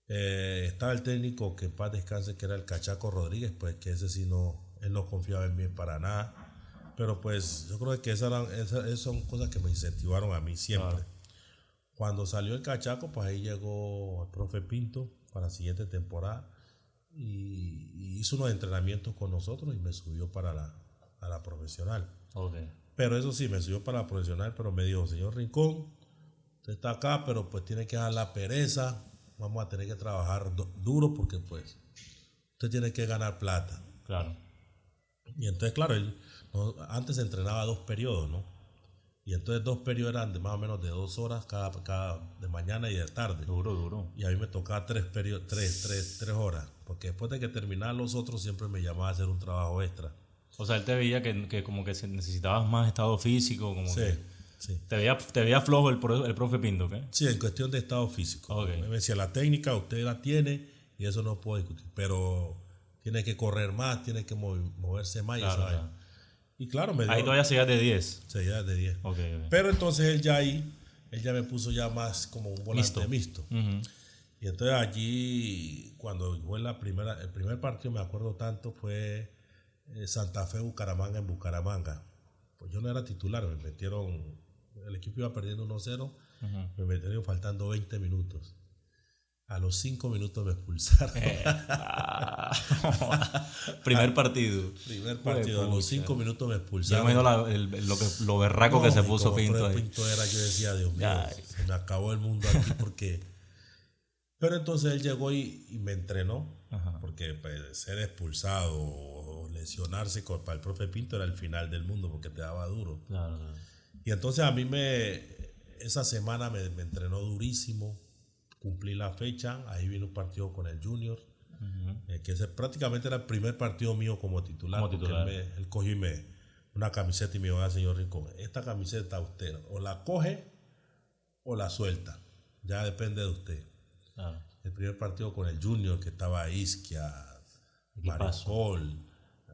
Estaba el técnico que en paz descanse, que era el Cachaco Rodríguez, pues que ese sí no, él no confiaba en mí para nada. Pero pues yo creo que esas son cosas que me incentivaron a mí siempre. Claro. Cuando salió el Cachaco, pues ahí llegó el profe Pinto para la siguiente temporada y hizo unos entrenamientos con nosotros y me subió a la profesional. Okay. Pero eso sí, me subió para la profesional, pero me dijo, señor Rincón, usted está acá, pero pues tiene que dar la pereza, vamos a tener que trabajar duro porque pues usted tiene que ganar plata. Claro. Y entonces, claro, él antes entrenaba 2 periodos, ¿no? Y entonces 2 periodos eran de más o menos de 2 horas cada de mañana y de tarde. Duro. Y a mí me tocaba 3 periodos, 3 horas, porque después de que terminaban los otros siempre me llamaba a hacer un trabajo extra. O sea, él te veía que como que necesitabas más estado físico, como Sí, que sí. te veía flojo el profe Pinto, ¿qué? Sí, en cuestión de estado físico. Okay. Me decía, la técnica usted la tiene y eso no puedo discutir, pero tiene que correr más, tiene que moverse más. Claro, y claro. Y claro, me dio... Ahí todavía seguías de 10. Seguía de 10. Okay. Pero entonces él ya me puso ya más como un volante mixto. Uh-huh. Y entonces allí, cuando fue el primer partido, me acuerdo tanto, fue Santa Fe Bucaramanga en Bucaramanga. Pues yo no era titular, me metieron, el equipo iba perdiendo 1-0, uh-huh. Me metieron faltando 20 minutos. A los 5 minutos me expulsaron. Primer partido. A los 5 minutos me expulsaron. Yo me imagino lo berraco que se puso Pinto ahí. Pinto era, yo decía, Dios mío, se me acabó el mundo aquí porque... Pero entonces él llegó y me entrenó, ajá. Porque pues, ser expulsado o lesionarse para el profe Pinto era el final del mundo porque te daba duro. Claro. Y entonces a mí esa semana me entrenó durísimo. Cumplí la fecha, ahí vino un partido con el Junior, uh-huh. Que prácticamente era el primer partido mío como titular. Él cogió una camiseta y me dijo, señor Rincón, esta camiseta usted o la coge o la suelta, ya depende de usted. Ah. El primer partido con el Junior, que estaba Isquia, Maricol,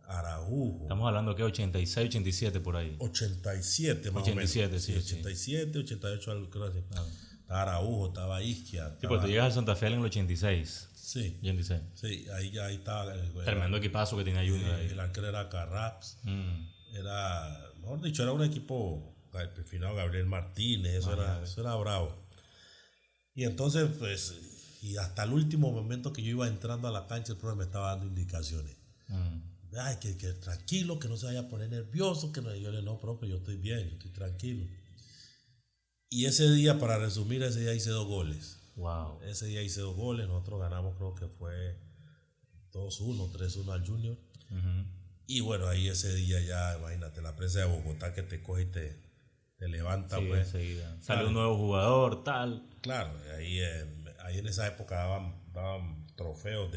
Araujo. Estamos hablando que 86, 87 por ahí. 87 más 87, o menos. Sí, 87, 88, algo creo así. Ah. Estaba Araujo, estaba Isquia. Sí, pues tú llegas al Santa Fe en el 86. Sí. 86. Sí, ahí estaba. Tremendo equipazo que tenía Junior ahí. El arquero era Carraps. Era, mejor dicho, era un equipo perfilado, Gabriel Martínez, eso era bravo. Y entonces, pues, y hasta el último momento que yo iba entrando a la cancha, el profe me estaba dando indicaciones. Ay, que tranquilo, que no se vaya a poner nervioso, que no. Yo le digo, no, profe, yo estoy bien, yo estoy tranquilo. Y ese día, para resumir, ese día hice 2 goles. Wow. Ese día hice 2 goles, nosotros ganamos, creo que fue 2-1, 3-1 al Junior. Uh-huh. Y bueno, ahí ese día ya, imagínate, la prensa de Bogotá que te coge y te levanta, sí, pues. Enseguida. Sale un nuevo jugador, tal. Claro, ahí en esa época daban trofeos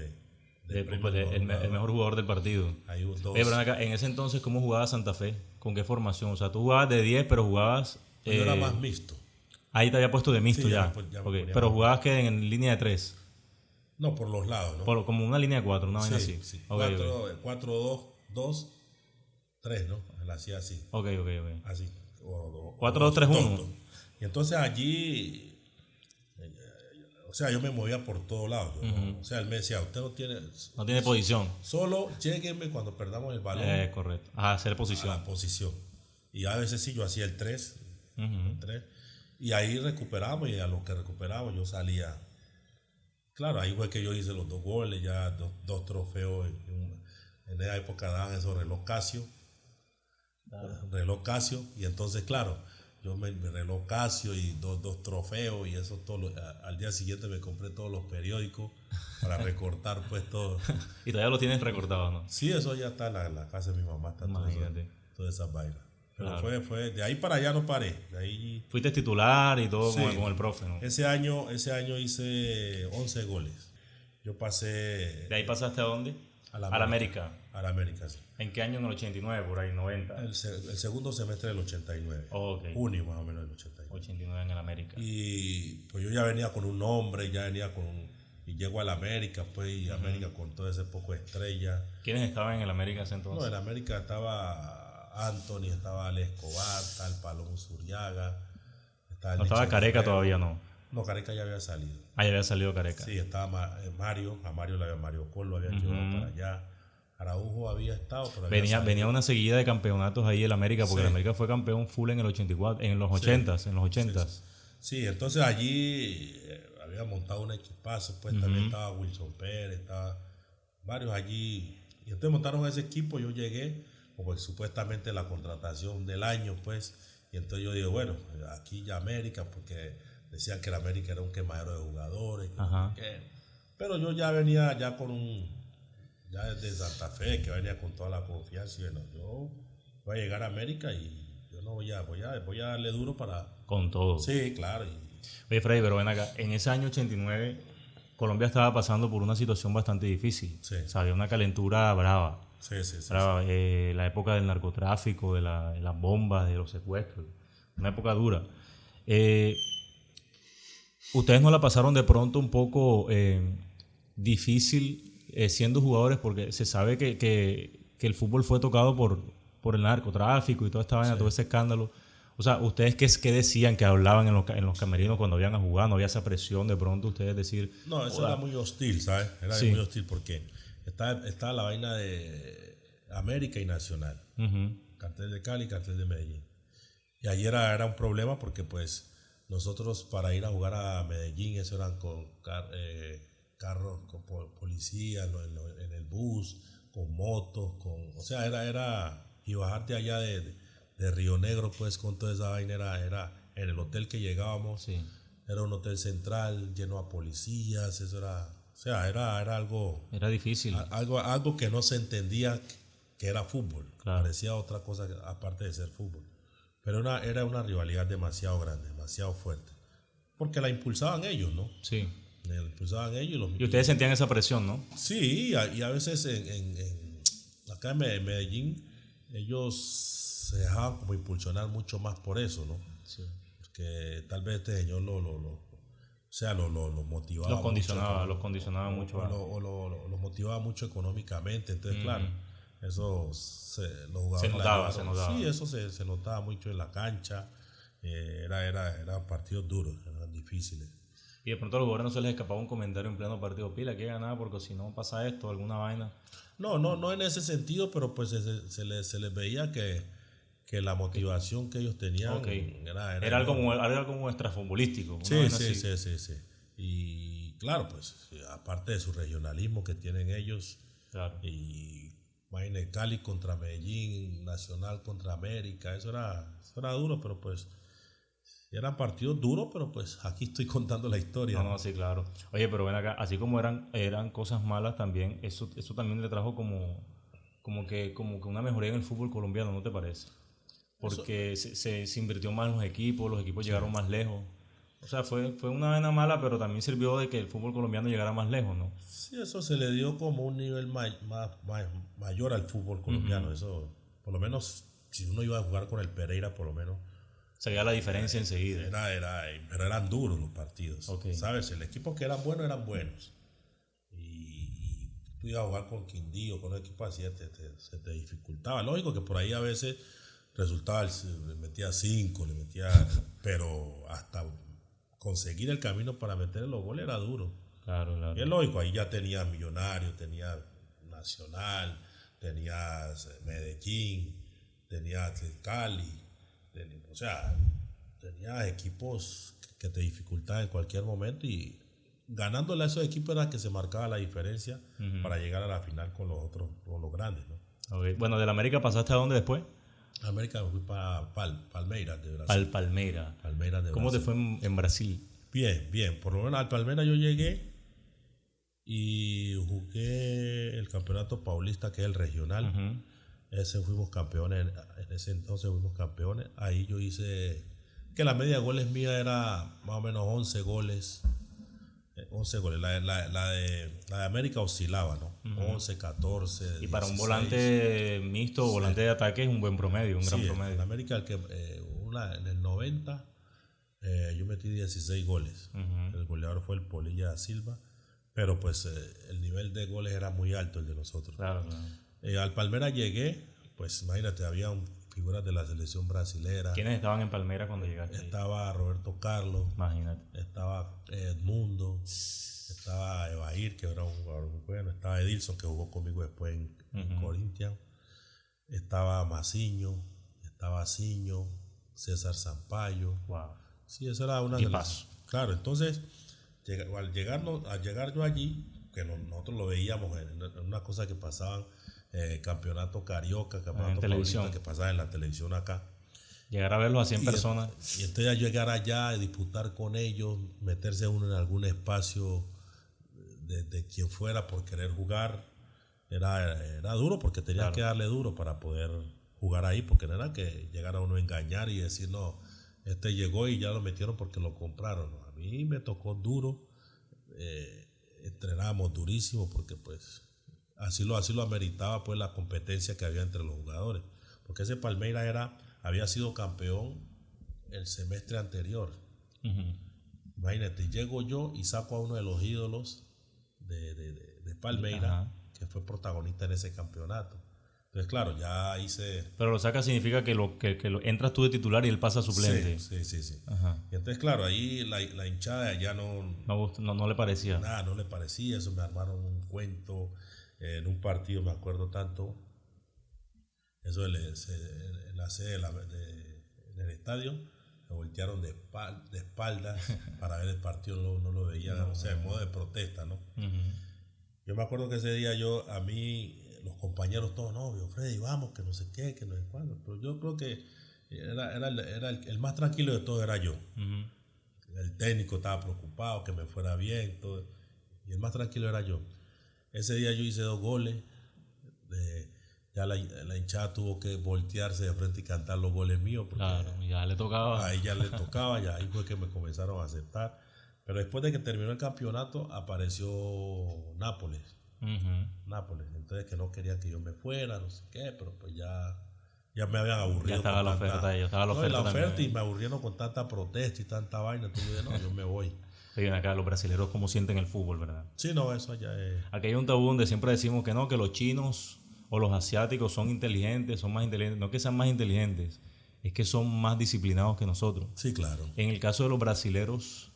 el mejor jugador del partido. Hay 2. Pero acá, en ese entonces, ¿cómo jugaba Santa Fe? ¿Con qué formación? O sea, tú jugabas de 10, pero jugabas... Yo era más mixto. Ahí te había puesto de mixto, sí, ya. Okay. Pero jugabas que en línea de 3. No, por los lados, ¿no? Como una línea de 4, una vaina así. Sí. 4-2-2-3, ¿no? La hacía así. Ok. Así. 4-2-3-1. Y entonces allí, o sea, yo me movía por todos lados. Uh-huh. ¿No? O sea, él me decía, usted no tiene posición. Solo llégueme cuando perdamos el balón. Correcto. A hacer posición. A la posición. Y a veces sí, yo hacía el 3. Uh-huh. El 3. Y ahí recuperamos, y a lo que recuperamos yo salía. Claro, ahí fue que yo hice los 2 goles, ya 2 trofeos. En esa época daban esos reloj Casio. Reloj Casio. Y entonces, claro, yo me reloj Casio y 2 trofeos. Y eso todo. Al día siguiente me compré todos los periódicos para recortar, pues todo. ¿Y todavía lo tienes recortado, no? Sí, eso ya está en la casa de mi mamá. Está todas esas vainas. Pero claro. fue de ahí para allá no paré. De ahí... Fuiste titular y todo, sí, con el profe, ¿no? Ese año hice 11 goles. Yo pasé... ¿De ahí pasaste a dónde? A la América. A la América, sí. ¿En qué año? En el 89, por ahí, 90. El segundo semestre del 89. Okay. Junio más o menos del 89. 89 en el América. Y pues yo ya venía con un nombre, y llego a la América, pues, y uh-huh. América con todo ese poco de estrella. ¿Quiénes estaban en el América ese entonces? No, en América estaba Anthony, estaba Alex Escobar, estaba el Palomo Zuriaga. No estaba Careca todavía, ¿no? No, Careca ya había salido. Ah, ya había salido Careca. Sí, estaba Mario, a Mario Col lo habían llevado para allá. Araujo había estado, pero venía una seguida de campeonatos ahí el América, porque el América fue campeón full en el 84, en los 80s. Sí, entonces allí había montado un equipazo, pues también estaba Wilson Pérez, estaba varios allí. Y entonces montaron ese equipo, yo llegué, como supuestamente la contratación del año, pues. Y entonces yo digo, bueno, aquí ya América, porque decían que el América era un quemadero de jugadores. Pero yo ya venía ya ya desde Santa Fe, que venía con toda la confianza. Y bueno, yo voy a llegar a América y yo no voy a darle duro para... Con todo. Sí, claro. Oye, Freddy, pero ven acá, en ese año 89, Colombia estaba pasando por una situación bastante difícil. Sí. O sea, había una calentura brava. Sí. Brava. La época del narcotráfico, de las bombas, de los secuestros. Una época dura. ¿Ustedes no la pasaron de pronto un poco difícil siendo jugadores? Porque se sabe que el fútbol fue tocado por el narcotráfico y toda esta vaina, todo ese escándalo. O sea, ¿ustedes qué decían, que hablaban en los camerinos cuando iban a jugar? ¿No había esa presión de pronto ustedes decir...? No, eso era muy hostil, ¿sabes? Era muy hostil porque estaba la vaina de América y Nacional. Cartel de Cali, cartel de Medellín. Y ayer era un problema porque pues nosotros para ir a jugar a Medellín, eso eran con carros con policía en el bus, con motos, o sea, y bajarte allá de Río Negro, pues con toda esa vaina era en el hotel que llegábamos, era un hotel central lleno de policías, eso era, o sea, era algo... Era difícil. Algo que no se entendía que era fútbol, claro. Parecía otra cosa aparte de ser fútbol. Pero era una rivalidad demasiado grande, demasiado fuerte, porque la impulsaban ellos, ¿no? Sí. La impulsaban ellos. Y ustedes sentían esa presión, ¿no? Sí, y a veces acá en Medellín ellos se dejaban como impulsionar mucho más por eso, ¿no? Sí. Porque tal vez este señor lo motivaba. Los condicionaba mucho. Lo motivaba mucho económicamente, entonces claro, eso los jugadores se notaba. Sí, eso se notaba mucho en la cancha. Eran partidos duros, eran difíciles. Y de pronto a los jugadores no se les escapaba un comentario en pleno partido: pila, que ganar porque si no pasa esto, alguna vaina. No en ese sentido, pero pues se les veía que la motivación que ellos tenían era algo como extrafutbolístico. Sí. Y claro, pues aparte de su regionalismo que tienen ellos, claro. Y imagínate, Cali contra Medellín, Nacional contra América, eso era duro, pero pues eran partidos duros, pero pues aquí estoy contando la historia. No, sí, claro. Oye, pero ven acá, así como eran cosas malas también, eso también le trajo como que una mejoría en el fútbol colombiano, ¿no te parece? Porque se invirtió más en los equipos llegaron más lejos. O sea, fue una vaina mala, pero también sirvió de que el fútbol colombiano llegara más lejos, ¿no? Sí, eso se le dio como un nivel mayor al fútbol colombiano. Eso, por lo menos, si uno iba a jugar con el Pereira, por lo menos se veía la diferencia enseguida. Pero eran duros los partidos. Okay. ¿Sabes? El equipo que eran buenos. Y tú ibas a jugar con Quindío, con un equipo así, se te dificultaba. Lógico que por ahí a veces resultaba, le metía 5, pero hasta conseguir el camino para meter los goles era duro. Claro. Y es lógico, ahí ya tenías Millonarios, tenías Nacional, tenías Medellín, tenías Cali, o sea, tenías equipos que te dificultaban en cualquier momento, y ganándole a esos equipos era que se marcaba la diferencia para llegar a la final con los grandes, ¿no? Okay. Bueno, ¿del América pasaste a dónde después? América me fui para Palmeiras de Brasil. Al Palmeiras. ¿Cómo te fue en Brasil? Bien. Por lo menos al Palmeiras yo llegué y jugué el campeonato paulista, que es el regional. Ese fuimos campeones, en ese entonces fuimos campeones. Ahí yo hice que la media de goles mía era más o menos 11 goles. 11 goles. La de América oscilaba, ¿no? 11, 14, 16. Y para un volante mixto, volante de ataque, es un buen promedio, un gran promedio. En América, en el 90, yo metí 16 goles. El goleador fue el Polilla da Silva. Pero pues el nivel de goles era muy alto, el de nosotros. Claro. Al Palmeiras llegué, pues imagínate, había un figuras de la selección brasilera. ¿Quiénes estaban en Palmeiras cuando llegaste? Estaba Roberto Carlos. Imagínate. Estaba Edmundo. Estaba Evair, que era un jugador muy bueno. Estaba Edilson, que jugó conmigo después en Corinthians. Estaba Maciño. Estaba Ciño. César Sampaio. Wow. Sí, esa era una de las... Claro, entonces, al llegar yo allí, que nosotros lo veíamos en una cosa que pasaban, campeonato carioca, campeonato paulista, que pasaba en la televisión acá. Llegar a verlos a 100 personas. Y entonces llegar allá, disputar con ellos, meterse uno en algún espacio de quien fuera por querer jugar, era duro porque tenía que darle duro para poder jugar ahí, porque no era que llegara uno a engañar y decir, no, este llegó y ya lo metieron porque lo compraron. No, a mí me tocó duro, entrenábamos durísimo porque pues así lo ameritaba pues la competencia que había entre los jugadores, porque ese Palmeiras había sido campeón el semestre anterior. Imagínate, llego yo y saco a uno de los ídolos de Palmeiras, que fue protagonista en ese campeonato. Entonces, claro, ya hice... Pero lo saca significa que entras tú de titular y él pasa suplente. Sí. Y entonces, claro, ahí la hinchada ya no le parecía. Nada, no le parecía. Eso me armaron un cuento en un partido, me acuerdo tanto. Eso en la sede en el estadio, me voltearon de espaldas para ver el partido, no lo veía, o sea, en modo de protesta, ¿no? Yo me acuerdo que ese día a mí... los compañeros todos, no, Freddy, vamos, que no sé qué, que no sé cuándo. Pero yo creo que era el más tranquilo de todo era yo. El técnico estaba preocupado, que me fuera bien, todo. Y el más tranquilo era yo. Ese día yo hice 2 goles. Ya la hinchada tuvo que voltearse de frente y cantar los goles míos. Claro, ya le tocaba. Ahí ya le tocaba, ya ahí fue que me comenzaron a aceptar. Pero después de que terminó el campeonato, apareció Nápoles. Nápoles, entonces que no quería que yo me fuera, no sé qué, pero pues ya me habían aburrido. Ya estaba la oferta y me aburrieron con tanta protesta y tanta vaina, entonces dije, no, yo me voy. Oigan, acá los brasileños cómo sienten el fútbol, ¿verdad? Sí, no, eso ya es... Aquí hay un tabú donde siempre decimos que no, que los chinos o los asiáticos son inteligentes, son más inteligentes, no que sean más inteligentes, es que son más disciplinados que nosotros. Sí, claro. En el caso de los brasileros,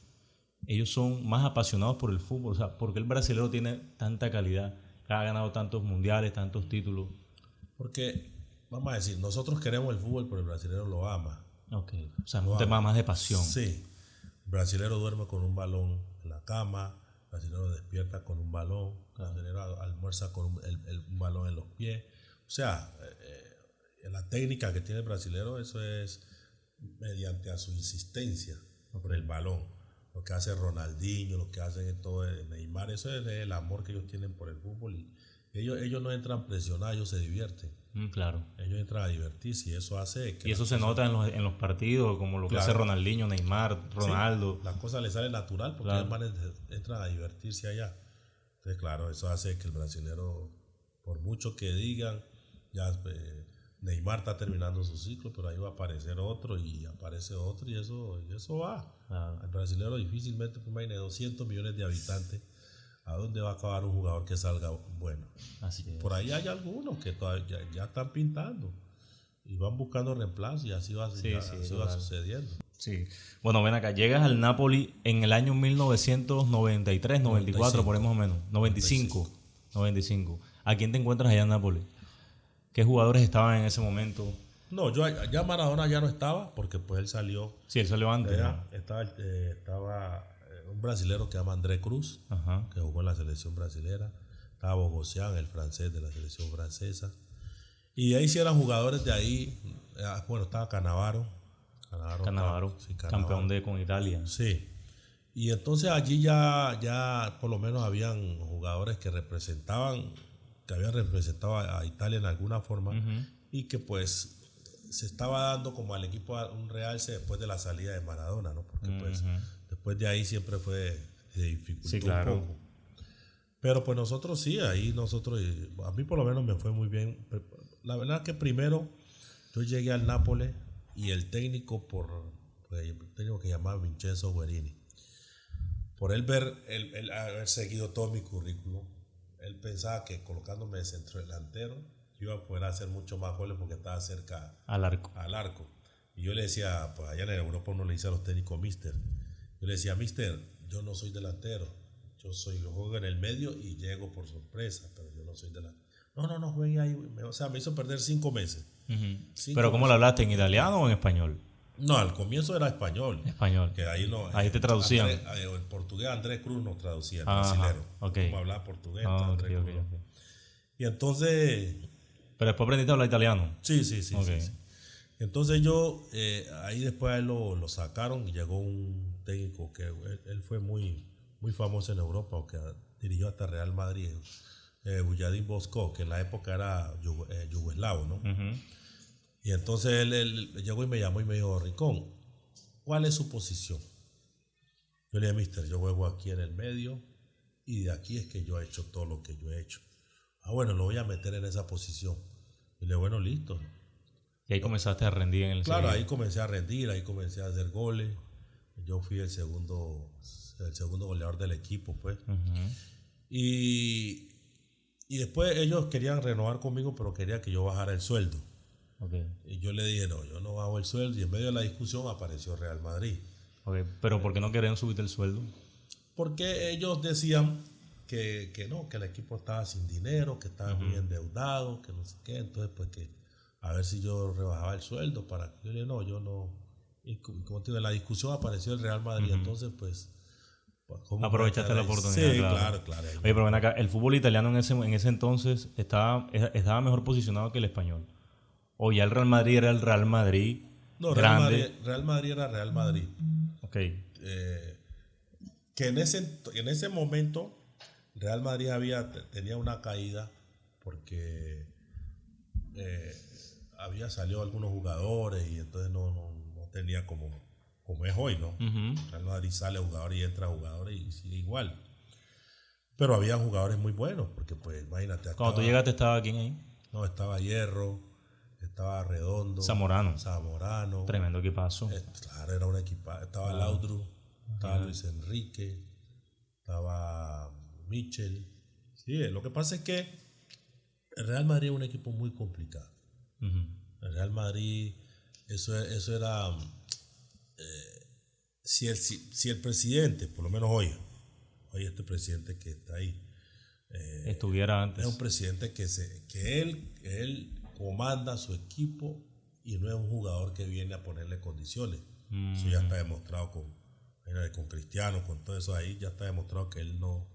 ellos son más apasionados por el fútbol, o sea, porque el brasilero tiene tanta calidad, ha ganado tantos mundiales, tantos títulos. Porque, vamos a decir, nosotros queremos el fútbol, pero el brasilero lo ama. Ok, o sea, es un tema más de pasión. Sí, el brasilero duerme con un balón en la cama, el brasilero despierta con un balón, el brasilero almuerza con un balón en los pies. O sea, la técnica que tiene el brasilero, eso es mediante a su insistencia por el balón. Lo que hace Ronaldinho, lo que hacen todo Neymar, eso es el amor que ellos tienen por el fútbol. Y ellos no entran presionados, ellos se divierten. Claro. Ellos entran a divertirse y eso hace que... Y eso se nota en los partidos, como lo que hace Ronaldinho, Neymar, Ronaldo. Sí, las cosas les salen natural porque ellos entran a divertirse allá. Entonces, claro, eso hace que el brasilero, por mucho que digan, ya... Neymar está terminando su ciclo, pero ahí va a aparecer otro y aparece otro y eso va. El brasileño difícilmente, imagínate, 200 millones de habitantes, ¿a dónde va a acabar un jugador que salga bueno? Así es. Por ahí hay algunos que todavía ya están pintando y van buscando reemplazo y así va sucediendo. Sí. Bueno, ven acá, llegas al Napoli en el año 1993, 94, por ahí más o menos, 95. ¿A quién te encuentras allá en Napoli? ¿Qué jugadores estaban en ese momento? No, ya Maradona ya no estaba porque pues él salió. Sí, él salió antes. Estaba un brasilero que se llama André Cruz, que jugó en la selección brasilera. Estaba Bogosian, el francés de la selección francesa. Y ahí sí eran jugadores de ahí. Bueno, estaba Cannavaro. Cannavaro, campeón con Italia. Sí. Y entonces allí ya por lo menos habían jugadores que habían representado a Italia en alguna forma y que pues se estaba dando como al equipo un realce después de la salida de Maradona, ¿no? Porque pues después de ahí siempre se dificultó un poco. Pero pues nosotros sí, a mí por lo menos me fue muy bien. La verdad es que primero yo llegué al Nápoles y el técnico que llamaba Vincenzo Guerini, por él haber seguido todo mi currículum, él pensaba que colocándome de centro delantero iba a poder hacer mucho más goles porque estaba cerca al arco. Y yo le decía, pues allá en Europa uno le dice a los técnicos mister. Yo le decía, mister, yo no soy delantero. Yo juego en el medio y llego por sorpresa, pero yo no soy delantero. No, juegue ahí. O sea, me hizo perder 5 meses. ¿Pero cómo lo hablaste? ¿En italiano o en español? No, al comienzo era español. Que ahí te traducían. En portugués Andrés Cruz nos traducía, el brasilero. Como hablaba portugués. Okay. Y entonces... ¿Pero después aprendiste a hablar italiano? Sí. Entonces ahí después a él lo sacaron y llegó un técnico que él fue muy, muy famoso en Europa, que dirigió hasta Real Madrid, Vujadin Boško, que en la época era yugoslavo, ¿no? Y entonces él llegó y me llamó y me dijo, Rincón, ¿cuál es su posición? Yo le dije, mister, yo juego aquí en el medio y de aquí es que yo he hecho todo lo que yo he hecho. Bueno, lo voy a meter en esa posición. Y le dije, bueno, listo. Y ahí comenzaste a rendir en el Claro, segundo. ahí comencé a rendir, ahí comencé a hacer goles. Yo fui el segundo goleador del equipo, pues. Y después ellos querían renovar conmigo, pero querían que yo bajara el sueldo. Y yo le dije, no, yo no bajo el sueldo. Y en medio de la discusión apareció Real Madrid. ¿Pero por qué no querían subirte el sueldo? Porque ellos decían que no, que el equipo estaba sin dinero, que estaba muy endeudado, que no sé qué. Entonces, pues que a ver si yo rebajaba el sueldo para que yo le dije, no, yo no. Y como te digo, en la discusión apareció el Real Madrid. Entonces, pues aprovechaste la oportunidad. Sí, claro. Oye, pero ven acá, el fútbol italiano en ese entonces estaba mejor posicionado que el español. O ya el Real Madrid era el Real Madrid. No, grande. Real Madrid era Real Madrid. Que en ese momento Real Madrid tenía una caída porque había salido algunos jugadores y entonces no tenía como es hoy, ¿no? Real Madrid sale jugador y entra jugador y sigue igual. Pero había jugadores muy buenos, porque pues imagínate. Cuando tú llegaste, ¿estaba quién ahí? No, estaba Hierro, estaba Redondo. Zamorano. Tremendo equipazo. Claro, era un equipazo. Estaba Laudru, estaba Luis Enrique, estaba Michel. Sí, lo que pasa es que el Real Madrid es un equipo muy complicado. El Real Madrid, eso era... si el presidente, por lo menos hoy este presidente que está ahí, estuviera antes, es un presidente que él comanda su equipo y no es un jugador que viene a ponerle condiciones. Eso ya está demostrado con Cristiano, con todo eso ahí, ya está demostrado que él no.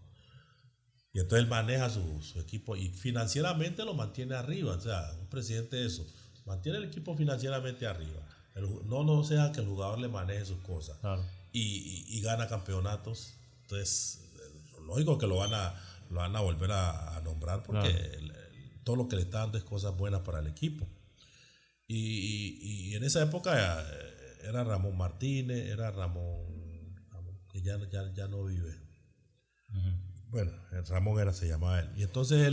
Y entonces él maneja su equipo y financieramente lo mantiene arriba. O sea, un presidente de eso mantiene el equipo financieramente arriba. No sea que el jugador le maneje sus cosas. Claro. Y gana campeonatos. Entonces, lógico que lo van a volver a nombrar porque todo lo que le está dando es cosas buenas para el equipo. Y en esa época era Ramón Martínez, era Ramón que ya no vive. Bueno, Ramón se llamaba él. Y entonces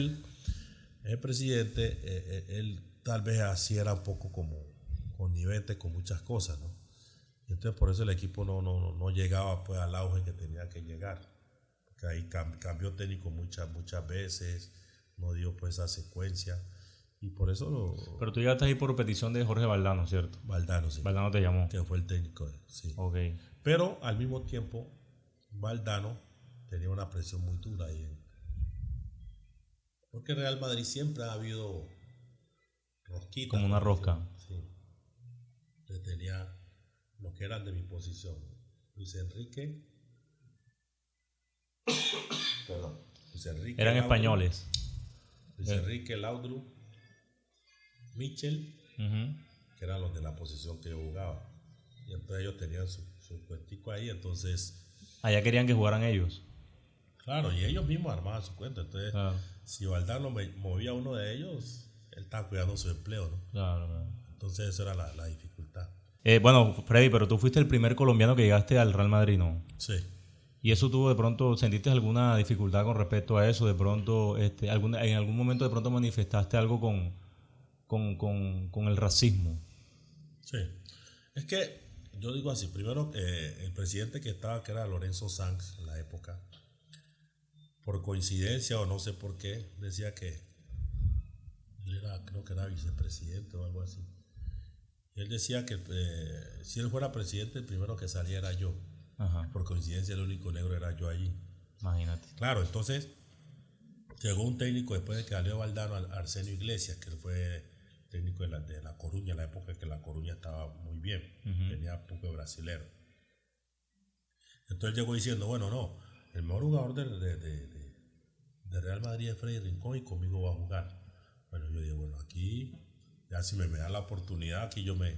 el presidente, él tal vez así era un poco como connivente con muchas cosas, ¿no? Y entonces por eso el equipo no llegaba pues al auge que tenía que llegar. Porque ahí cambió técnico muchas veces, no dio pues esa secuencia. Y por eso Pero tú llegaste ahí por petición de Jorge Valdano, ¿cierto? Valdano, sí. Valdano te llamó. Que fue el técnico, sí. Okay. Pero al mismo tiempo, Valdano tenía una presión muy dura ahí. Porque en Real Madrid siempre ha habido rosquitas. Como una rosca. Sí. Entonces tenía los que eran de mi posición. Luis Enrique. Perdón. Luis Enrique. Eran Laudru, españoles. Luis Enrique, Laudru, Michel, que eran los de la posición que yo jugaba. Y entonces ellos tenían su cuentico ahí, entonces... Allá querían que jugaran ellos. Claro, y ellos mismos armaban su cuenta. Entonces, si Valdano movía a uno de ellos, él estaba cuidando su empleo, ¿no? Claro. Entonces esa era la dificultad. Bueno, Freddy, pero tú fuiste el primer colombiano que llegaste al Real Madrid, ¿no? Sí. ¿Y eso tú de pronto sentiste alguna dificultad con respecto a eso? De pronto, en algún momento de pronto manifestaste algo con el racismo. Sí. Es que yo digo así, primero el presidente que estaba, que era Lorenzo Sanz en la época, por coincidencia o no sé por qué, decía que creo que era vicepresidente o algo así. Y él decía que si él fuera presidente, el primero que salía era yo. Ajá. Por coincidencia, el único negro era yo allí. Imagínate. Claro, entonces llegó un técnico después de que salió Valdano, Arsenio Iglesias, que él fue técnico de La Coruña, en la época que La Coruña estaba muy bien, tenía poco de brasilero. Entonces llegó diciendo, bueno, no, el mejor jugador de Real Madrid es Freddy Rincón y conmigo va a jugar. Bueno, yo dije, bueno, aquí, ya si me dan la oportunidad, aquí yo me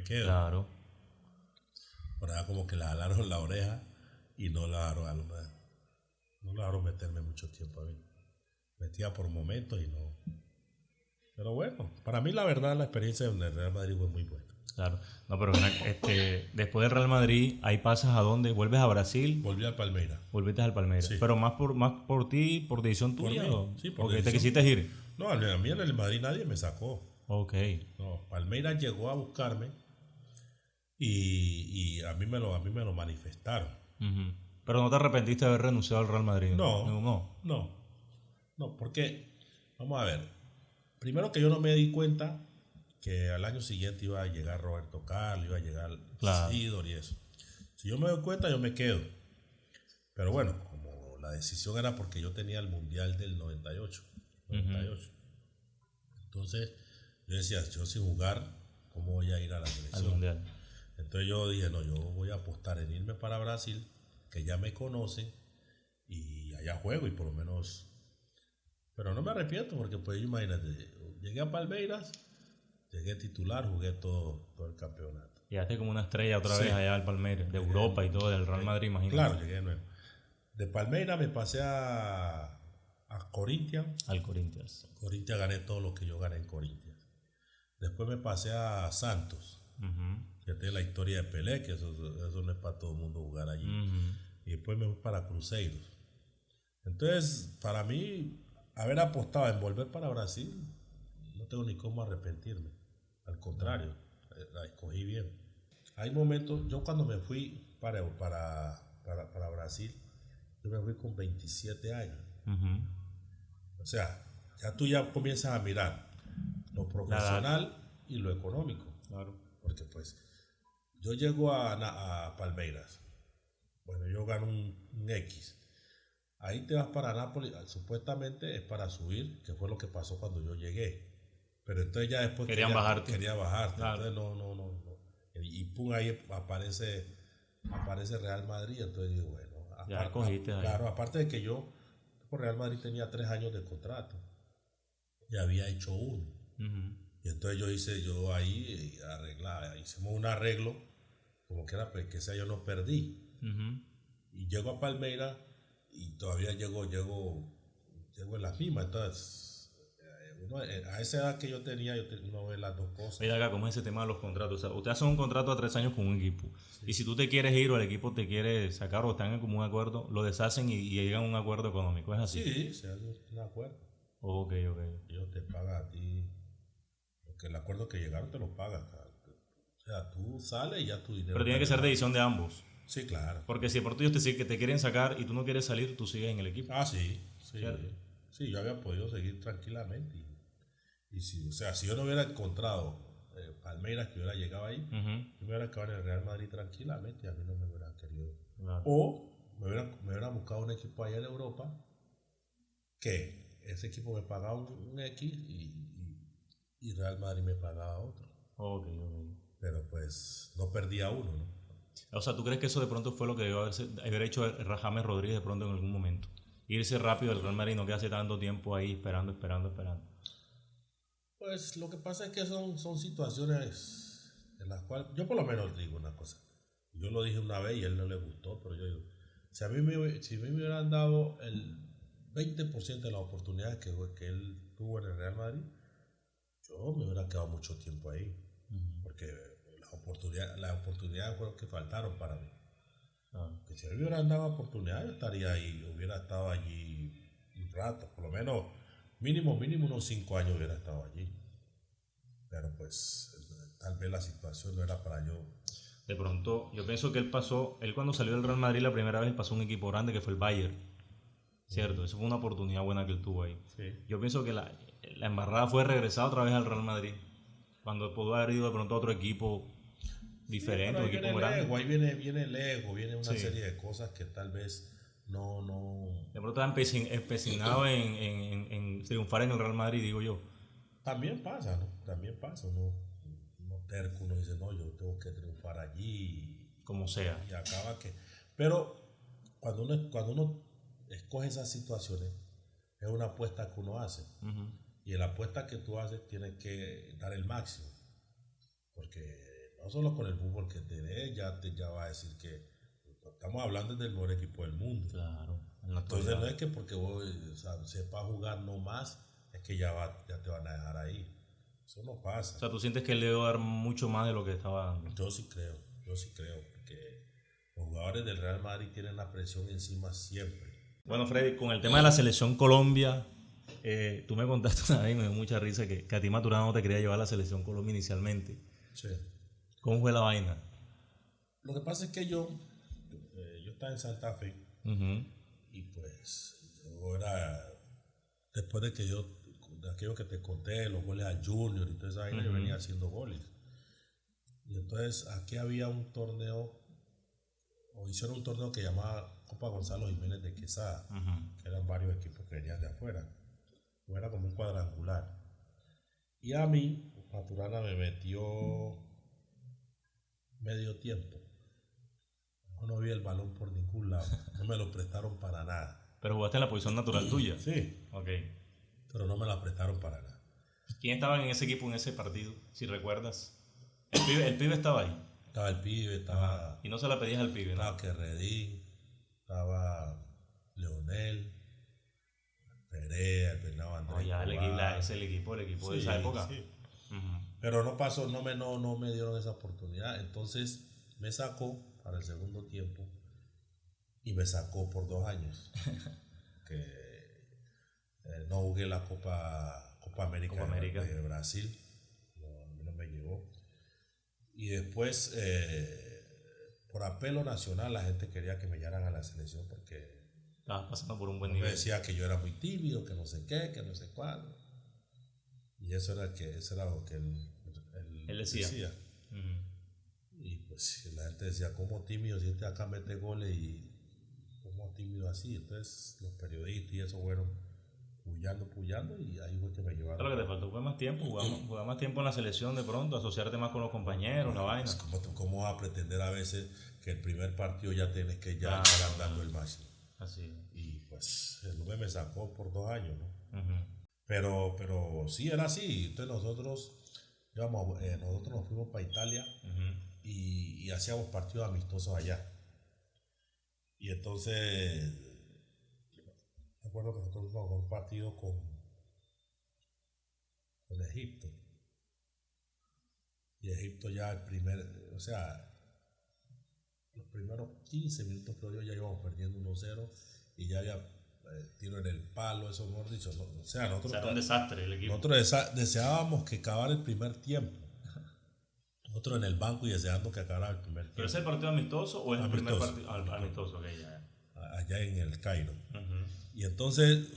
quedo. Claro. Por allá como que le jalaron la oreja y no la dejaron meterme mucho tiempo a mí. Metía por momentos y no. Pero bueno, para mí la verdad la experiencia en el Real Madrid fue muy buena. Claro. No, pero después del Real Madrid, ahí pasas a dónde? ¿Vuelves a Brasil? Volví al Palmeiras. Volviste al Palmeiras. Sí. Pero más por ti, por decisión tuya. Sí, por porque decisión. te quisiste ir. No, a mí en el Madrid nadie me sacó. Ok. No, Palmeiras llegó a buscarme y a mí me lo manifestaron. Uh-huh. Pero no te arrepentiste de haber renunciado al Real Madrid. No, porque, vamos a ver, primero que yo no me di cuenta que al año siguiente iba a llegar Roberto Carlos, iba a llegar Sidor y eso. Si yo me doy cuenta, yo me quedo. Pero bueno, como la decisión era porque yo tenía el Mundial del 98. Entonces, yo decía, yo sin jugar, ¿cómo voy a ir a la selección? Al Mundial. Entonces yo dije, no, yo voy a apostar en irme para Brasil, que ya me conocen, y allá juego y por lo menos... Pero no me arrepiento porque pues imagínate, llegué a Palmeiras, llegué titular, jugué todo el campeonato. Llegaste como una estrella otra vez allá al Palmeiras, de Europa y todo, del Real Madrid, imagínate. Claro, llegué de nuevo. De Palmeiras me pasé a Corinthians. Al Corinthians. Corinthians gané todo lo que yo gané en Corinthians. Después me pasé a Santos. Fíjate la historia de Pelé, que eso no es para todo el mundo jugar allí. Y después me fui para Cruzeiro. Entonces, para mí, haber apostado en volver para Brasil, no tengo ni cómo arrepentirme. Al contrario, la escogí bien. Hay momentos, yo cuando me fui para Brasil, yo me fui con 27 años. O sea, ya comienzas a mirar lo profesional y lo económico. Claro. Porque pues, yo llego a Palmeiras. Bueno, yo gano un X. Ahí te vas para Nápoles, supuestamente es para subir, que fue lo que pasó cuando yo llegué. Pero entonces ya después quería bajarte. Claro. Entonces no. Y pum, ahí aparece Real Madrid. Entonces digo, bueno, ya cogiste ahí. Claro, aparte de que yo por Real Madrid tenía 3 años de contrato. Ya había hecho uno. Y entonces yo ahí hicimos un arreglo, como que era que sea yo no perdí. Y llego a Palmeiras y todavía llego en las mismas. Entonces, a esa edad que yo tenía, uno ve las dos cosas. Mira acá, ¿cómo es ese tema de los contratos? O sea, usted hace un contrato a 3 años con un equipo. Sí. Y si tú te quieres ir o el equipo te quiere sacar o están en común acuerdo, lo deshacen y llegan a un acuerdo económico. ¿Es así? Sí, se hace un acuerdo. Ok. Ellos te pagan a ti. Porque el acuerdo que llegaron te lo pagan. O sea, tú sales y ya tu dinero. Pero tiene que ser decisión de ambos. Sí, claro. Porque si por ti ellos te quieren sacar y tú no quieres salir, tú sigues en el equipo. Ah, sí. Sí, yo había podido seguir tranquilamente. Y si yo no hubiera encontrado Palmeiras, que hubiera llegado ahí, yo me hubiera quedado en el Real Madrid tranquilamente y a mí no me hubieran querido. Claro. O me hubieran buscado un equipo allá en Europa que ese equipo me pagaba un X y Real Madrid me pagaba otro. Ok. Pero pues no perdía uno, ¿no? O sea, ¿tú crees que eso de pronto fue lo que debió haber hecho James Rodríguez de pronto en algún momento? Irse rápido del Real Madrid, no quedarse tanto tiempo ahí esperando. Pues lo que pasa es que son situaciones en las cuales, yo por lo menos digo una cosa, yo lo dije una vez y a él no le gustó, pero yo digo, si a mí me hubieran dado el 20% de las oportunidades que él tuvo en el Real Madrid, yo me hubiera quedado mucho tiempo ahí, porque las oportunidades fueron que faltaron para mí. Que si a mí me hubieran dado oportunidades, yo estaría ahí, hubiera estado allí un rato, por lo menos mínimo unos 5 años hubiera estado allí. Pero pues tal vez la situación no era para yo. De pronto, yo pienso que él cuando salió del Real Madrid la primera vez pasó un equipo grande que fue el Bayern. Cierto, eso fue una oportunidad buena que él tuvo ahí. Sí. Yo pienso que la embarrada fue regresar otra vez al Real Madrid, cuando pudo haber ido de pronto a otro equipo diferente, un equipo grande. Ahí viene el ego, viene una Sí. serie de cosas que tal vez no... De pronto está empecinado en triunfar en el Real Madrid, digo yo. También pasa, ¿no? También pasa. Uno terco, uno dice, no, yo tengo que triunfar allí. Como sea. Y acaba que... Pero cuando uno escoge esas situaciones, es una apuesta que uno hace. Uh-huh. Y en la apuesta que tú haces tienes que dar el máximo. Porque no solo con el fútbol que te dé, ya va a decir que estamos hablando del mejor equipo del mundo. Claro. Entonces no es que porque vos sepas jugar no más, es que ya te van a dejar ahí. Eso no pasa. O sea, ¿tú sientes que él le debe dar mucho más de lo que estaba dando? Yo sí creo, porque los jugadores del Real Madrid tienen la presión encima siempre. Bueno, Freddy, con el tema de la selección Colombia, tú me contaste una vez y me dio mucha risa que a ti Maturana no te quería llevar a la selección Colombia inicialmente. Sí. ¿Cómo fue la vaina? Lo que pasa es que yo estaba en Santa Fe. Uh-huh. Y pues yo era, después de aquello que te conté, los goles al Junior y toda esa vaina, yo venía haciendo goles. Y entonces aquí había un torneo, o hicieron un torneo que llamaba Copa Gonzalo Jiménez de Quesada, que eran varios equipos que venían de afuera. Era como un cuadrangular. Y a mí, Maturana me metió medio tiempo. No vi el balón por ningún lado, no me lo prestaron para nada. Pero jugaste en la posición natural tuya. Sí. Ok. Pero no me la prestaron para nada. ¿Quién estaba en ese equipo en ese partido, si recuerdas? El pibe estaba ahí. Estaba el pibe, estaba... Y no se la pedías al pibe, ¿no? Estaba Querredín, estaba Leonel, Perea, el Bernardo Andrés. Es el equipo Sí, de esa época. sí. Uh-huh. Pero no pasó, no me dieron esa oportunidad. Entonces me sacó para el segundo tiempo y me sacó por 2 años. Que no jugué la Copa América de Brasil, no me llegó. Y después, por apelo nacional, la gente quería que me llevaran a la selección porque estabas pasando por un buen me nivel. decía que yo era muy tímido, que no sé qué, que no sé cuándo. Y eso era lo que él decía. Uh-huh. Y pues la gente decía, ¿cómo tímido? Si este acá mete goles y ¿cómo tímido así? Entonces los periodistas y eso fueron puyando y ahí fue que me llevaron. Lo que te faltó fue más tiempo, jugar más tiempo en la selección de pronto, asociarte más con los compañeros, la vaina. ¿Cómo vas a pretender a veces que el primer partido ya tienes que estar dando el máximo? Así. Y pues el hombre me sacó por 2 años, ¿no? Uh-huh. Pero sí era así. Entonces nosotros nos fuimos para Italia. Uh-huh. Y hacíamos partidos amistosos allá. Y entonces, me acuerdo que nosotros jugamos un partido con Egipto. Y Egipto ya los primeros 15 minutos creo yo ya íbamos perdiendo 1-0 y ya había tiro en el palo, eso mejor dicho. Nosotros era un desastre el equipo. Nosotros deseábamos que acabara el primer tiempo. Nosotros en el banco y deseando que acabara el primer tiempo. ¿Pero es el partido amistoso o es amistoso, el primer partido? Amistoso, ok, ya. Allá en el Cairo. Uh-huh. Y entonces,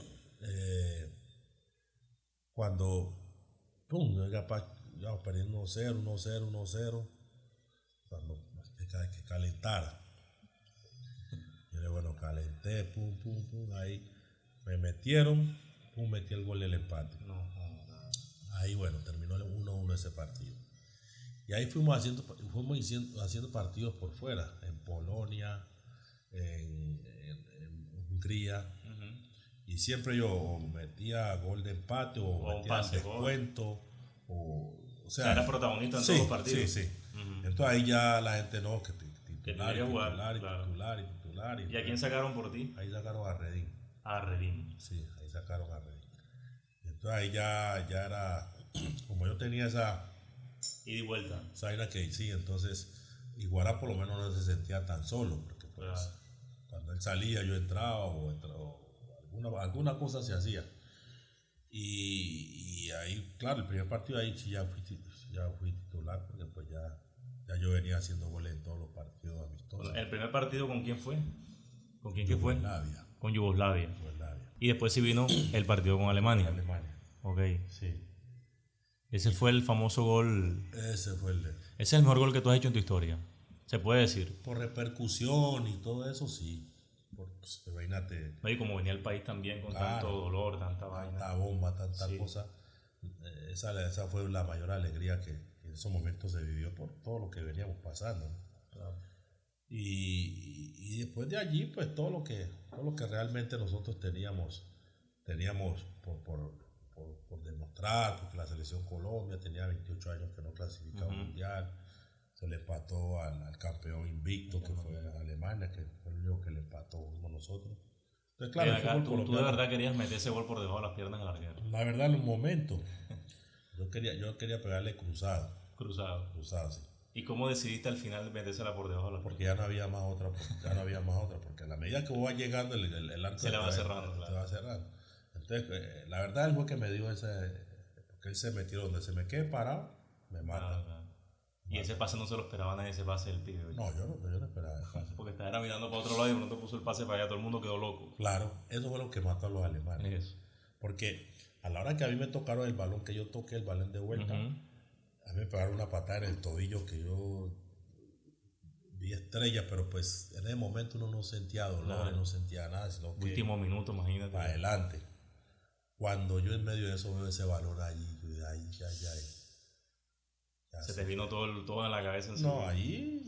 cuando íbamos perdiendo 1-0, cuando hay que calentara. Yo le bueno, calenté, pum, ahí me metieron, metí el gol del empate. No. Ahí bueno, terminó el 1-1 ese partido. Y ahí fuimos haciendo partidos por fuera, en Polonia, en Hungría. Uh-huh. Y siempre yo metía gol de empate o metía descuento. O sea, era protagonista en todos los partidos. Sí. Uh-huh. Entonces ahí ya la gente que titular. ¿Y a quién sacaron por ti? Ahí sacaron a Redín. A Redín. Sí, ahí sacaron a Redín. Entonces ahí ya era, como yo tenía esa... Ida y vuelta. Zaira que sí, entonces Iguará por lo menos no se sentía tan solo, porque pues, cuando él salía yo entraba o alguna cosa se hacía. Y ahí, claro, el primer partido ahí sí ya fui titular, porque pues ya yo venía haciendo goles en todos los partidos amistosos. ¿El primer partido con quién fue? ¿Con quién que fue? Con Yugoslavia. Yugoslavia. Y después sí vino el partido con Alemania. Alemania. Ok. Sí. Ese fue el famoso gol. Ese fue el de... Ese es el mejor gol que tú has hecho en tu historia. Se puede decir. Por repercusión y todo eso, sí. Pues, imagínate. Y como venía el país también con tanto dolor, tanta vaina. Tanta bomba, tanta cosa. Esa fue la mayor alegría que en esos momentos se vivió por todo lo que veníamos pasando. Claro. Y después de allí, pues todo lo que realmente nosotros teníamos por demostrar, porque la selección Colombia tenía 28 años que no clasificaba mundial, se le empató al campeón invicto que fue Alemania, que fue el único que le empató a nosotros. Entonces, claro, acá, tú de verdad querías meter ese gol por debajo de las piernas del arquero. La verdad, en un momento, yo quería pegarle cruzado, sí. ¿Y cómo decidiste al final metérsela por debajo de las piernas? Porque ya no había más otra, porque a la medida que vos vas llegando el arco se le va cerrando, se va cerrando. Entonces, la verdad, el juez que me dio porque él se metió donde se me quede parado, me mata. Y ese pase no se lo esperaba nadie, ese pase del pibe. No, yo no esperaba ese pase. Porque estaba mirando para otro lado y de pronto puso el pase para allá, todo el mundo quedó loco. Claro, eso fue lo que mató a los alemanes. Eso. Porque a la hora que a mí me tocaron el balón, que yo toqué el balón de vuelta, a mí me pegaron una patada en el tobillo que yo vi estrellas, pero pues en ese momento uno no sentía dolor, no sentía nada, sino que... Último minuto, imagínate. Para adelante. Cuando yo en medio de eso veo ese balón allí, ya se te vino todo en la cabeza. No, ahí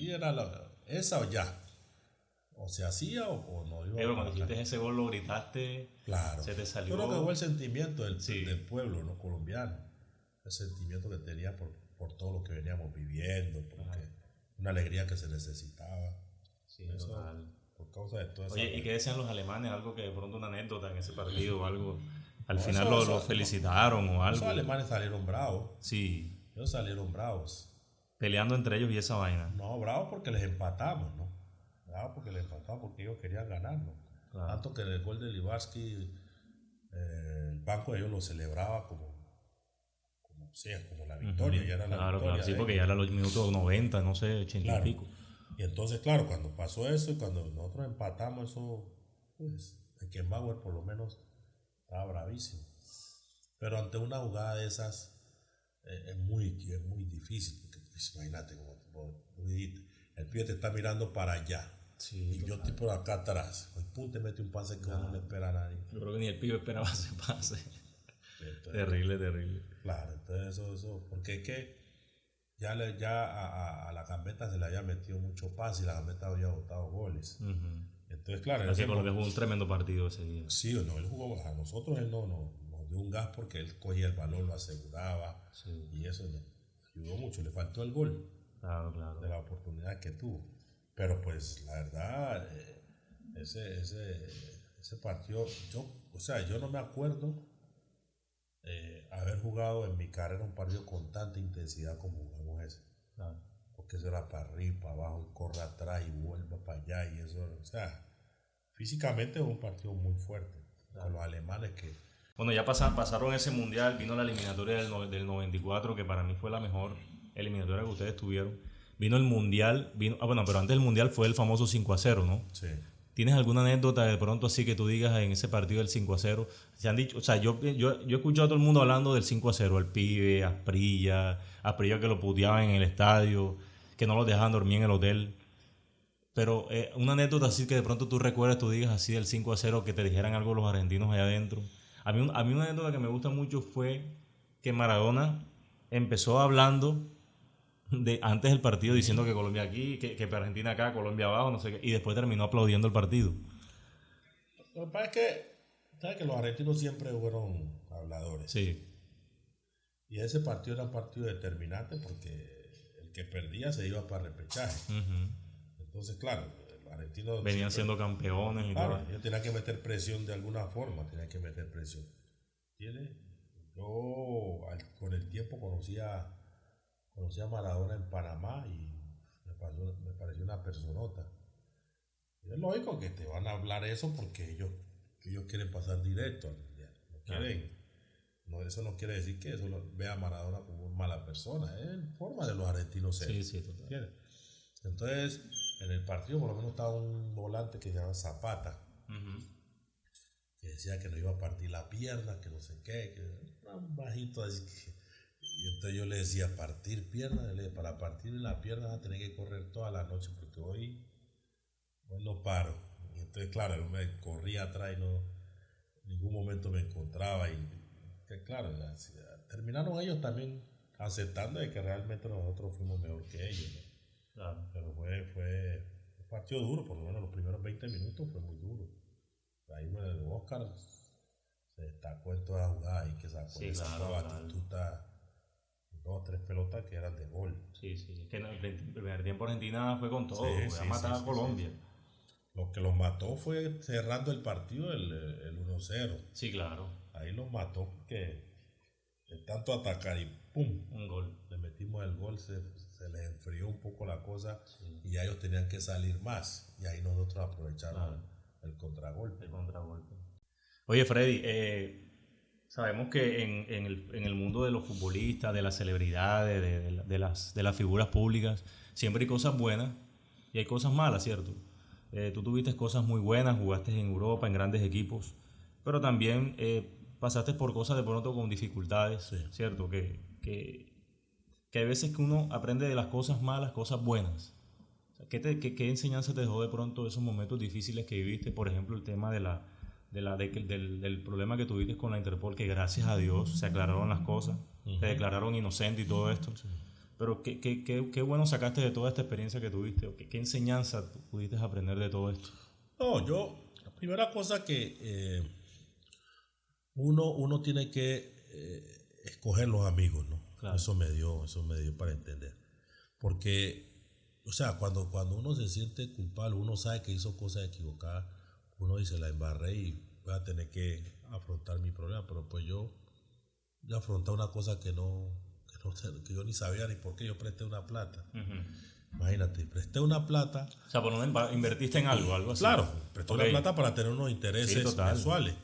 era esa o ya. O se hacía o no iba. Pero cuando hiciste ese gol lo gritaste. Claro. Se te salió. Yo creo que fue el sentimiento del pueblo, ¿no? Colombiano. El sentimiento que tenía por todo lo que veníamos viviendo, porque una alegría que se necesitaba. Sí, eso, total. Por causa de todo eso. Oye, ¿y qué decían los alemanes? Algo que de pronto una anécdota en ese partido o algo. Al final lo felicitaron o algo. Los alemanes salieron bravos. Sí. Ellos salieron bravos. Peleando entre ellos y esa vaina. No, bravos porque les empatamos, ¿no? Bravos porque les empatamos porque ellos querían ganarnos. Claro. Tanto que en el gol de Libarski, el banco de ellos lo celebraba como la victoria. Ya era la victoria. Claro, sí, porque ya era los minutos 90, no sé, 80 y pico. Y entonces, claro, cuando pasó eso y cuando nosotros empatamos, eso, pues, Beckenbauer por lo menos estaba bravísimo. Pero ante una jugada de esas es muy difícil, porque pues, imagínate, como dijiste, el pibe te está mirando para allá. Sí, y yo estoy por acá atrás. Hoy pum, te mete un pase que no le espera a nadie. Yo creo que ni el pibe esperaba ese pase. Entonces, terrible. Claro, entonces eso, porque es que ya a la Gambetta se le había metido mucho pase y la Gambetta había botado goles. Entonces, claro. Así que Colombia jugó un tremendo partido ese día. Sí, no, él jugó, a nosotros él nos dio un gas porque él cogía el balón, lo aseguraba, y eso nos ayudó mucho. Le faltó el gol. Claro. De la oportunidad que tuvo. Pero pues la verdad, ese partido, yo no me acuerdo haber jugado en mi carrera un partido con tanta intensidad como jugamos ese. Claro. Porque eso era para arriba, para abajo, y corre atrás y vuelve para allá y eso, físicamente es un partido muy fuerte. Claro. Con los alemanes que... Bueno, ya pasaron ese mundial, vino la eliminatoria del 94, que para mí fue la mejor eliminatoria que ustedes tuvieron. Vino el mundial, pero antes del mundial fue el famoso 5-0, ¿no? Sí. ¿Tienes alguna anécdota de pronto así que tú digas en ese partido del 5-0? Se han dicho, yo he escuchado a todo el mundo hablando del 5-0, el pibe, Asprilla que lo puteaban en el estadio, que no lo dejaban dormir en el hotel. Pero una anécdota así que de pronto tú recuerdas, tú digas así del 5-0, que te dijeran algo los argentinos allá adentro. A mí una anécdota que me gusta mucho fue que Maradona empezó hablando antes del partido diciendo que Colombia aquí, que Argentina acá, Colombia abajo, no sé qué, y después terminó aplaudiendo el partido. Lo que pasa es que, ¿sabes? Que los argentinos siempre fueron habladores. Sí. Y ese partido era un partido determinante porque el que perdía se iba para repechaje. Entonces, claro, los argentinos venían siendo campeones y todo. Ellos tenían que meter presión de alguna forma, Yo con el tiempo conocí a Maradona en Panamá y me pareció una personota. Y es lógico que te van a hablar eso porque ellos quieren pasar directo al mundial. No quieren. No, eso no quiere decir que eso vea a Maradona como una mala persona. Es forma de los argentinos ser. Sí, total. Entonces, en el partido por lo menos estaba un volante que se llama Zapata, que decía que no iba a partir la pierna, que no sé qué, que era un bajito así que... Y entonces yo le decía, partir pierna, para partir la pierna vas a tener que correr toda la noche porque hoy no paro. Y entonces claro, yo me corría atrás y no, en ningún momento me encontraba y que claro, terminaron ellos también aceptando de que realmente nosotros fuimos mejor que ellos, ¿no? Claro. Pero fue un partido duro, por lo menos los primeros 20 minutos fue muy duro. Ahí Oscar se destacó en toda jugada y que sacó esa batuta, 2 o 3 pelotas que eran de gol. Sí, es que en el primer tiempo Argentina fue con todo, fue a matar a Colombia. Sí. Lo que los mató fue cerrando el partido el 1-0. Sí, claro. Ahí los mató porque de tanto atacar y ¡pum! Un gol. Le metimos el gol, se les enfrió un poco la cosa y ya ellos tenían que salir más. Y ahí nosotros aprovechamos el contragolpe. Oye, Freddy, sabemos que en el mundo de los futbolistas, de las celebridades, de las figuras públicas, siempre hay cosas buenas y hay cosas malas, ¿cierto? Tú tuviste cosas muy buenas, jugaste en Europa, en grandes equipos, pero también pasaste por cosas de pronto con dificultades, ¿cierto? Que hay veces que uno aprende de las cosas malas, cosas buenas. O sea, ¿qué enseñanza te dejó de pronto esos momentos difíciles que viviste? Por ejemplo, el tema del problema que tuviste con la Interpol, que gracias a Dios se aclararon las cosas, te declararon inocente y todo esto. Pero ¿qué bueno sacaste de toda esta experiencia que tuviste? ¿Qué enseñanza pudiste aprender de todo esto? No, la primera cosa que uno tiene que escoger los amigos, ¿no? Claro. Eso me dio para entender. Porque, o sea, cuando uno se siente culpable, uno sabe que hizo cosas equivocadas, uno dice, la embarré y voy a tener que afrontar mi problema. Pero pues yo afronté una cosa que yo ni sabía ni por qué yo presté una plata. Imagínate, presté una plata. O sea, por no invertiste en algo así. Claro, presté una plata para tener unos intereses mensuales.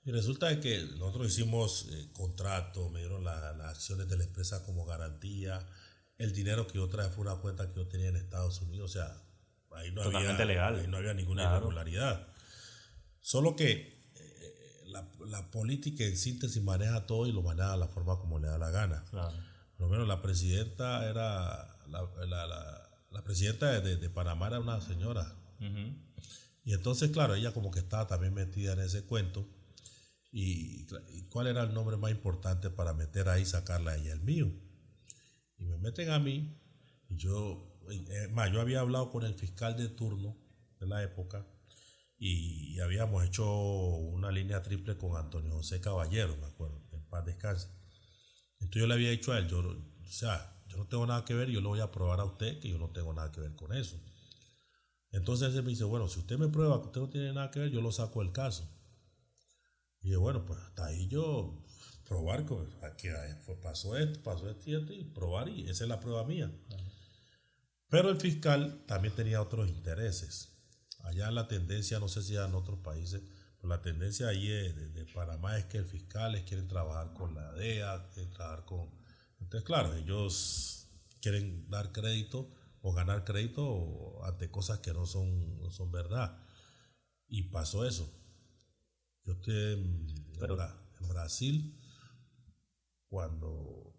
Y resulta de que nosotros hicimos contrato, me dieron las acciones de la empresa como garantía, el dinero que yo traje fue una cuenta que yo tenía en Estados Unidos, o sea, ahí no totalmente legal. Ahí no había ninguna irregularidad. Solo que la política en síntesis maneja todo y lo maneja de la forma como le da la gana. Claro. Por lo menos la presidenta era la presidenta de Panamá era una señora. Y entonces, claro, ella como que estaba también metida en ese cuento. Y cuál era el nombre más importante para meter ahí y sacarla a ella, el mío. Y me meten a mí. Y yo había hablado con el fiscal de turno de la época. Y habíamos hecho una línea triple con Antonio José Caballero, me acuerdo, en paz descanse. Entonces yo le había dicho a él, yo no tengo nada que ver, yo le voy a probar a usted que yo no tengo nada que ver con eso. Entonces él me dice, bueno, si usted me prueba que usted no tiene nada que ver, yo lo saco del caso. Y yo, bueno, pues hasta ahí yo probar que aquí pasó esto y probar, y esa es la prueba mía. Pero el fiscal también tenía otros intereses. Allá la tendencia, no sé si en otros países, pero la tendencia ahí de Panamá es que el fiscales quieren trabajar con la DEA, quieren trabajar con... Entonces, claro, ellos quieren dar crédito o ganar crédito ante cosas que no son verdad. Y pasó eso. Yo estoy en Brasil, cuando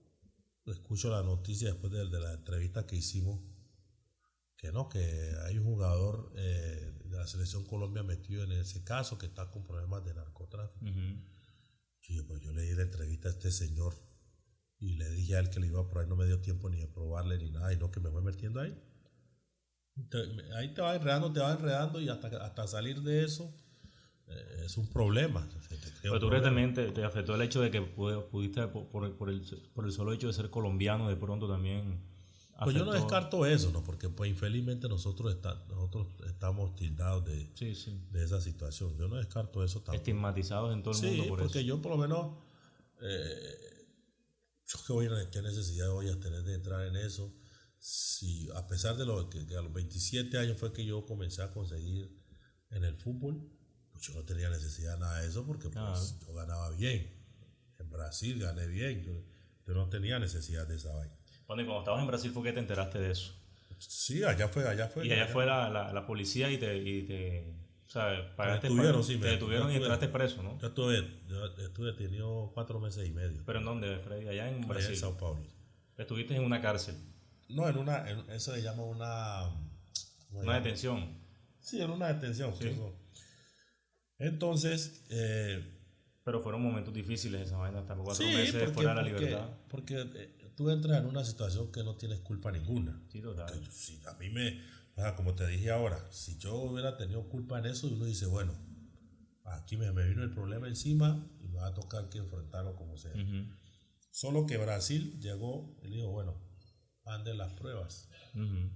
escucho la noticia después de la entrevista que hicimos, que hay un jugador de la selección Colombia metido en ese caso, que está con problemas de narcotráfico. Y pues yo le di la entrevista a este señor y le dije a él que le iba a probar, no me dio tiempo ni de probarle ni nada, y no, que me voy metiendo ahí. Ahí te va enredando y hasta salir de eso es un problema. Pero tú también te afectó el hecho de que pudiste, por el solo hecho de ser colombiano, de pronto también afectó. Pues yo no descarto eso, ¿no? Porque pues infelizmente nosotros estamos tildados de esa situación. Yo no descarto eso tampoco. Estigmatizados en todo el mundo por eso. Sí, porque yo por lo menos, ¿qué necesidad voy a tener de entrar en eso? Si a pesar de que a los 27 años fue que yo comencé a conseguir en el fútbol, pues yo no tenía necesidad de nada de eso porque pues, yo ganaba bien. En Brasil gané bien. Yo no tenía necesidad de esa vaina. Bueno, y cuando estabas en Brasil, ¿fue que te enteraste de eso? Sí, allá fue. Y allá fue la policía y te o sea, pagaste te detuvieron y entraste preso, ¿no? Yo estuve detenido 4 meses y medio. ¿Pero en dónde, Freddy? Allá en Brasil. Allá en Sao Paulo. Estuviste en una cárcel. No, eso se llama una detención. Sí, en una detención. Sí. Entonces, pero fueron momentos difíciles esa vaina, hasta 4 meses fuera de la libertad. Porque tú entras en una situación que no tienes culpa ninguna. Sí, total. Si a mí o sea, como te dije ahora, si yo hubiera tenido culpa en eso, uno dice, bueno, aquí me vino el problema encima y me va a tocar que enfrentarlo como sea. Uh-huh. Solo que Brasil llegó y dijo, bueno, ande las pruebas. Uh-huh.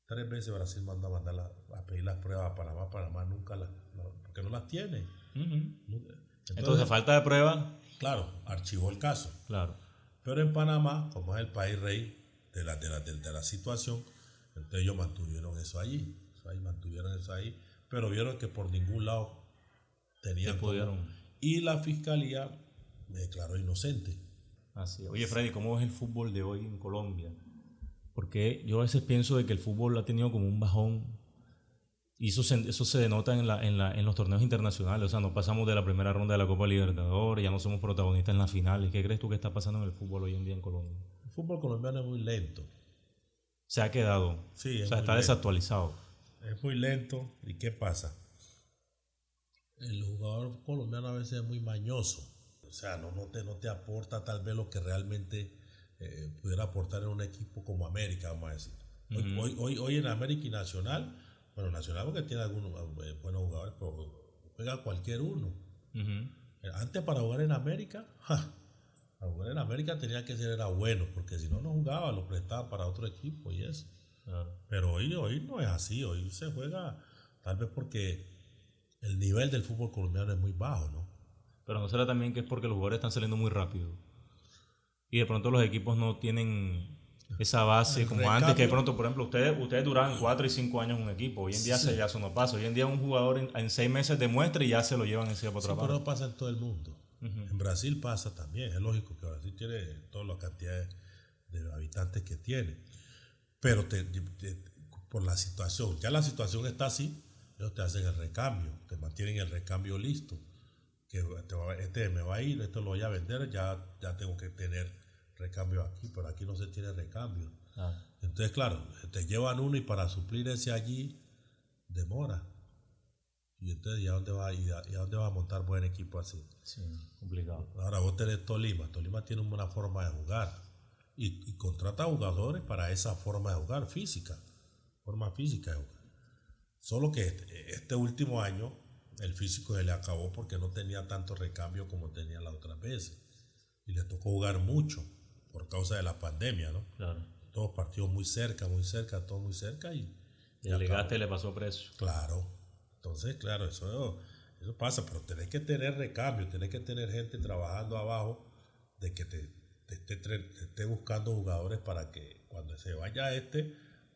3 veces Brasil mandó a pedir las pruebas a Panamá. Panamá nunca porque no las tiene. Uh-huh. Entonces, a falta de pruebas. Claro, archivó el caso. Claro. Pero en Panamá, como es el país rey de la situación, entonces ellos mantuvieron eso allí. Mantuvieron eso ahí. Pero vieron que por ningún lado tenían pudieron. Y la fiscalía me declaró inocente. Así. Oye, Freddy, ¿cómo es el fútbol de hoy en Colombia? Porque yo a veces pienso de que el fútbol ha tenido como un bajón y eso se denota en los torneos internacionales. O sea, nos pasamos de la primera ronda de la Copa Libertadores, ya no somos protagonistas en las finales. ¿Qué crees tú que está pasando en el fútbol hoy en día en Colombia? El fútbol colombiano es muy lento. Se ha quedado. Sí, o sea, está desactualizado. Es muy lento. ¿Y qué pasa? El jugador colombiano a veces es muy mañoso. O sea, no te aporta tal vez lo que realmente pudiera aportar en un equipo como América, vamos a decir. Uh-huh. Hoy en América y Nacional, bueno, Nacional porque tiene algunos buenos jugadores, pero juega cualquier uno. Uh-huh. Antes para jugar en América, para jugar en América tenía que ser bueno, porque si no jugaba, lo prestaba para otro equipo y eso. Uh-huh. Pero hoy no es así, hoy se juega tal vez porque el nivel del fútbol colombiano es muy bajo, ¿no? Pero no será también que es porque los jugadores están saliendo muy rápido y de pronto los equipos no tienen esa base como antes, que de pronto, por ejemplo, ustedes duraban 4 y 5 años en un equipo. Hoy en día ya eso no pasa. Hoy en día un jugador en 6 meses demuestra y ya se lo llevan encima para otra parte. Pero pasa en todo el mundo. Uh-huh. En Brasil pasa también. Es lógico que Brasil tiene toda la cantidad de habitantes que tiene. Pero por la situación, ya la situación está así, ellos te hacen el recambio, te mantienen el recambio listo. Que este me va a ir, esto lo voy a vender, ya tengo que tener recambio aquí, pero aquí no se tiene recambio. Entonces, claro, te llevan uno y para suplir ese allí demora. Y entonces, ¿y a dónde va a montar buen equipo así? Sí, complicado. Ahora vos tenés Tolima tiene una forma de jugar y contrata jugadores para esa forma de jugar, forma física de jugar. Solo que este último año el físico se le acabó porque no tenía tanto recambio como tenía las otras veces. Y le tocó jugar mucho por causa de la pandemia, ¿no? Claro. Todos partidos muy cerca, todo muy cerca y el desgaste le pasó precio. Claro. Entonces, claro, eso pasa, pero tenés que tener recambio, tenés que tener gente trabajando abajo de que te esté buscando jugadores para que cuando se vaya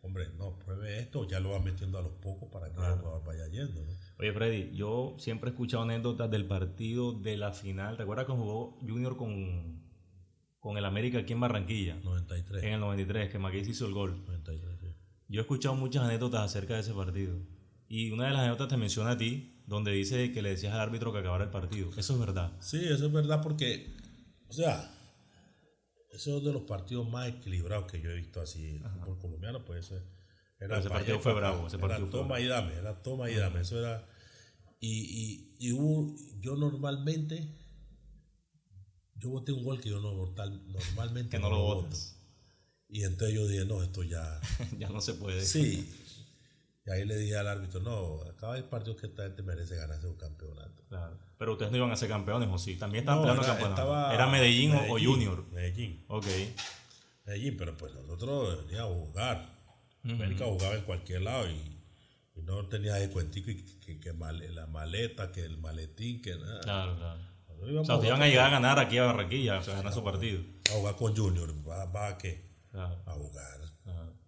hombre, no, pruebe esto, ya lo va metiendo a los pocos para que el jugador vaya yendo, ¿no? Oye, Freddy, yo siempre he escuchado anécdotas del partido de la final. ¿Te acuerdas cuando jugó Junior con el América aquí en Barranquilla? 93. En el 93, que Maguís hizo el gol. 93, sí. Yo he escuchado muchas anécdotas acerca de ese partido. Y una de las anécdotas te menciona a ti, donde dice que le decías al árbitro que acabara el partido. ¿Eso es verdad? Sí, eso es verdad porque, o sea, eso es de los partidos más equilibrados que yo he visto así en el fútbol colombiano, pues ese partido fue bravo. Era toma y dame, eso era. Y yo normalmente, yo boté un gol que yo normalmente que no lo voto. Y entonces yo dije, no, esto ya... ya no se puede. Sí. Y ahí le dije al árbitro, no, acaba el partido que esta gente merece ganarse un campeonato. Claro. Pero ustedes no iban a ser campeones, ¿o sí? También estaban peleando campeonato. ¿Era Medellín o Junior? Medellín. Ok. Medellín, pero pues nosotros veníamos a jugar. América jugaba en cualquier lado y no tenía ese cuentico que la maleta, que el maletín, que nada. Claro. O sea, iban a llegar a ganar aquí a Barranquilla, a ganar su partido. A jugar con Junior, ¿va a qué? Claro. A jugar.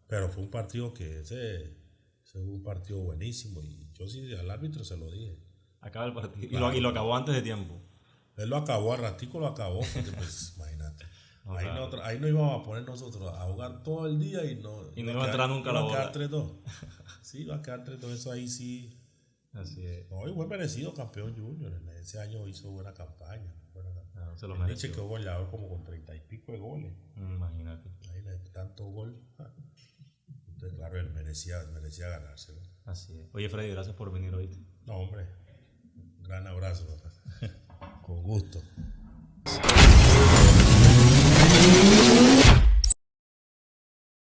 Pero fue un partido ese fue un partido buenísimo y yo sí al árbitro se lo dije. Acaba el partido. Claro. Y lo acabó antes de tiempo. Él lo acabó, al ratico lo acabó, porque pues imagínate. No, ahí, claro. ahí no íbamos a poner nosotros a jugar todo el día y no iba a entrar nunca la bola. Iba a quedar 3-2. Sí, iba a quedar 3-2. Eso ahí sí. Así es. No, y fue merecido campeón Junior. Ese año hizo buena campaña. No, se lo El mereció. Nietzsche quedó goleador como con 30 y pico de goles. Imagínate. Imagínate, tanto gol. Entonces, claro, él merecía ganárselo. Así es. Oye, Freddy, gracias por venir hoy. No, hombre. Un gran abrazo, papá. Con gusto.